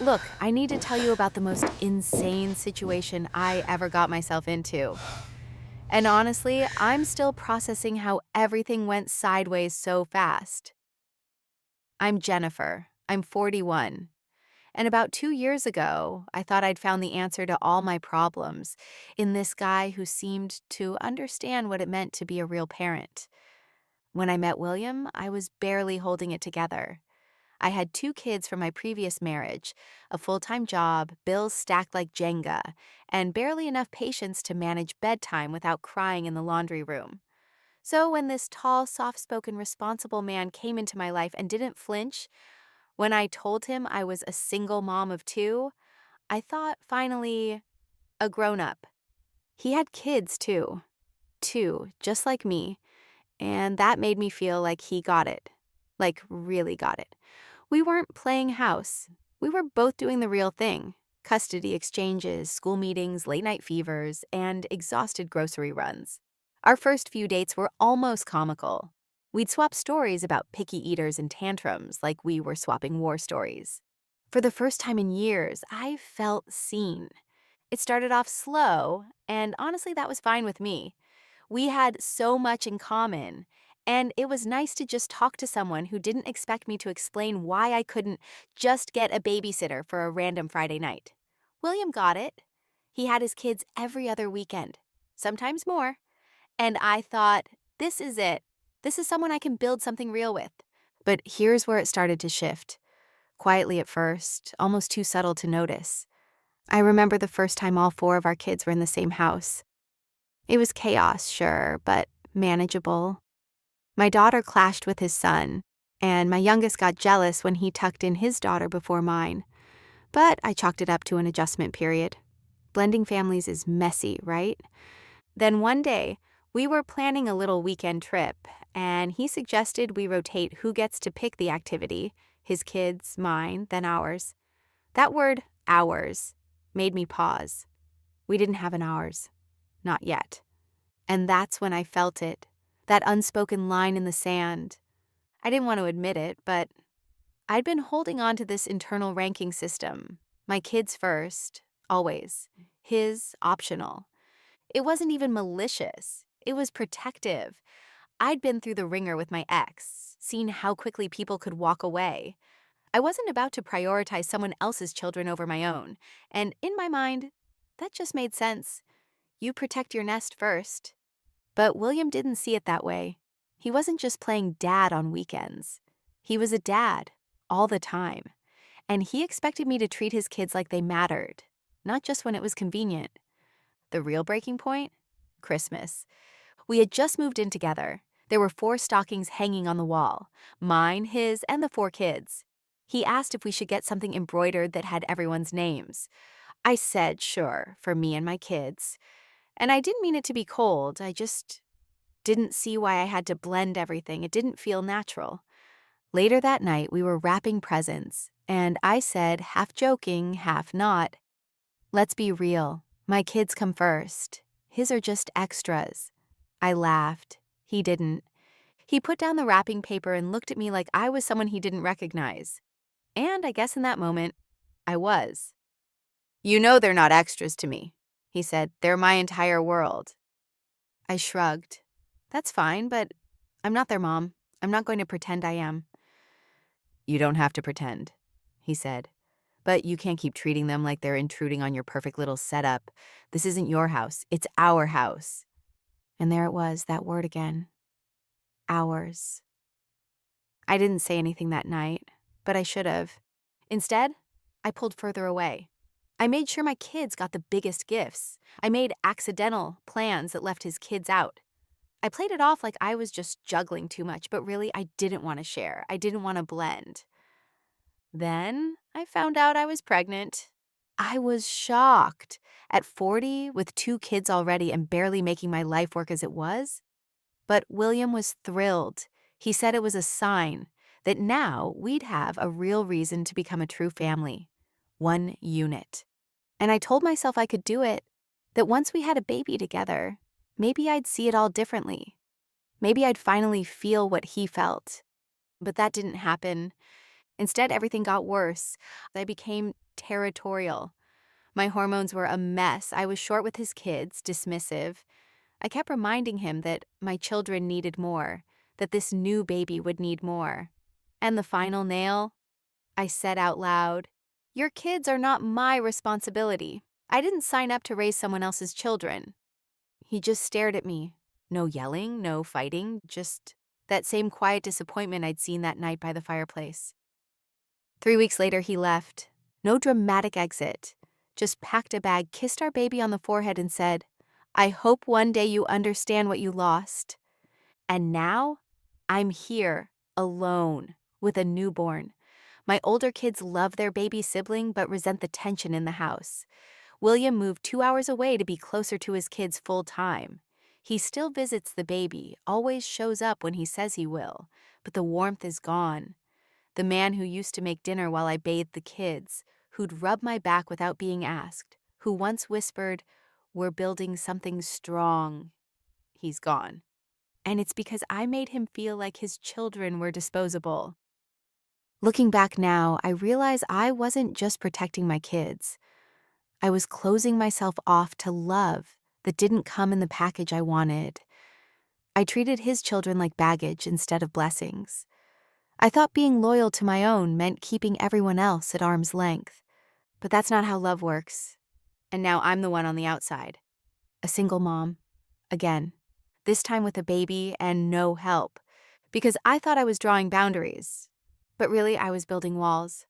Look, I need to tell you about the most insane situation I ever got myself into. And honestly, I'm still processing how everything went sideways so fast. I'm Jennifer. I'm 41. And about 2 years ago, I thought I'd found the answer to all my problems in this guy who seemed to understand what it meant to be a real parent. When I met William, I was barely holding it together. I had 2 kids from my previous marriage, a full-time job, bills stacked like Jenga, and barely enough patience to manage bedtime without crying in the laundry room. So when this tall, soft-spoken, responsible man came into my life and didn't flinch, when I told him I was a single mom of 2, I thought, finally, a grown-up. He had kids, too. 2, just like me, and that made me feel like he got it. Like, really got it. We weren't playing house. We were both doing the real thing. Custody exchanges, school meetings, late-night fevers, and exhausted grocery runs. Our first few dates were almost comical. We'd swap stories about picky eaters and tantrums like we were swapping war stories. For the first time in years, I felt seen. It started off slow, and honestly, that was fine with me. We had so much in common, and it was nice to just talk to someone who didn't expect me to explain why I couldn't just get a babysitter for a random Friday night. William got it. He had his kids every other weekend, sometimes more, and I thought, this is it. This is someone I can build something real with. But here's where it started to shift. Quietly at first, almost too subtle to notice. I remember the first time all 4 of our kids were in the same house. It was chaos, sure, but manageable. My daughter clashed with his son, and my youngest got jealous when he tucked in his daughter before mine. But I chalked it up to an adjustment period. Blending families is messy, right? Then one day, we were planning a little weekend trip, and he suggested we rotate who gets to pick the activity, his kids, mine, then ours. That word, ours, made me pause. We didn't have an ours. Not yet. And that's when I felt it, that unspoken line in the sand. I didn't want to admit it, but I'd been holding on to this internal ranking system. My kids first, always. His, optional. It wasn't even malicious. It was protective. I'd been through the ringer with my ex, seen how quickly people could walk away. I wasn't about to prioritize someone else's children over my own, and in my mind, that just made sense. You protect your nest first. But William didn't see it that way. He wasn't just playing dad on weekends. He was a dad, all the time. And he expected me to treat his kids like they mattered, not just when it was convenient. The real breaking point? Christmas. We had just moved in together. There were 4 stockings hanging on the wall, mine, his, and the 4 kids. He asked if we should get something embroidered that had everyone's names. I said sure, for me and my kids. And I didn't mean it to be cold, I just didn't see why I had to blend everything. It didn't feel natural. Later that night, we were wrapping presents, and I said, half joking, half not, let's be real. My kids come first. His are just extras. I laughed. He didn't. He put down the wrapping paper and looked at me like I was someone he didn't recognize. And I guess in that moment, I was. You know they're not extras to me, he said. They're my entire world. I shrugged. That's fine, but I'm not their mom. I'm not going to pretend I am. You don't have to pretend, he said. But you can't keep treating them like they're intruding on your perfect little setup. This isn't your house. It's our house. And there it was, that word again. Ours. I didn't say anything that night, but I should have. Instead, I pulled further away. I made sure my kids got the biggest gifts. I made accidental plans that left his kids out. I played it off like I was just juggling too much, but really I didn't want to share. I didn't want to blend. Then I found out I was pregnant. I was shocked. At 40, with 2 kids already and barely making my life work as it was. But William was thrilled. He said it was a sign that now we'd have a real reason to become a true family. One unit. And I told myself I could do it, that once we had a baby together, maybe I'd see it all differently. Maybe I'd finally feel what he felt. But that didn't happen. Instead, everything got worse. I became territorial. My hormones were a mess. I was short with his kids, dismissive. I kept reminding him that my children needed more, that this new baby would need more. And the final nail, I said out loud, "Your kids are not my responsibility. I didn't sign up to raise someone else's children." He just stared at me. No yelling, no fighting, just that same quiet disappointment I'd seen that night by the fireplace. 3 weeks later, he left. No dramatic exit. Just packed a bag, kissed our baby on the forehead, and said, "I hope one day you understand what you lost." And now, I'm here, alone, with a newborn. My older kids love their baby sibling but resent the tension in the house. William moved 2 hours away to be closer to his kids full time. He still visits the baby, always shows up when he says he will, but the warmth is gone. The man who used to make dinner while I bathed the kids, who'd rub my back without being asked, who once whispered, "We're building something strong," he's gone. And it's because I made him feel like his children were disposable. Looking back now, I realize I wasn't just protecting my kids. I was closing myself off to love that didn't come in the package I wanted. I treated his children like baggage instead of blessings. I thought being loyal to my own meant keeping everyone else at arm's length. But that's not how love works. And now I'm the one on the outside. A single mom. Again. This time with a baby and no help. Because I thought I was drawing boundaries. But really, I was building walls.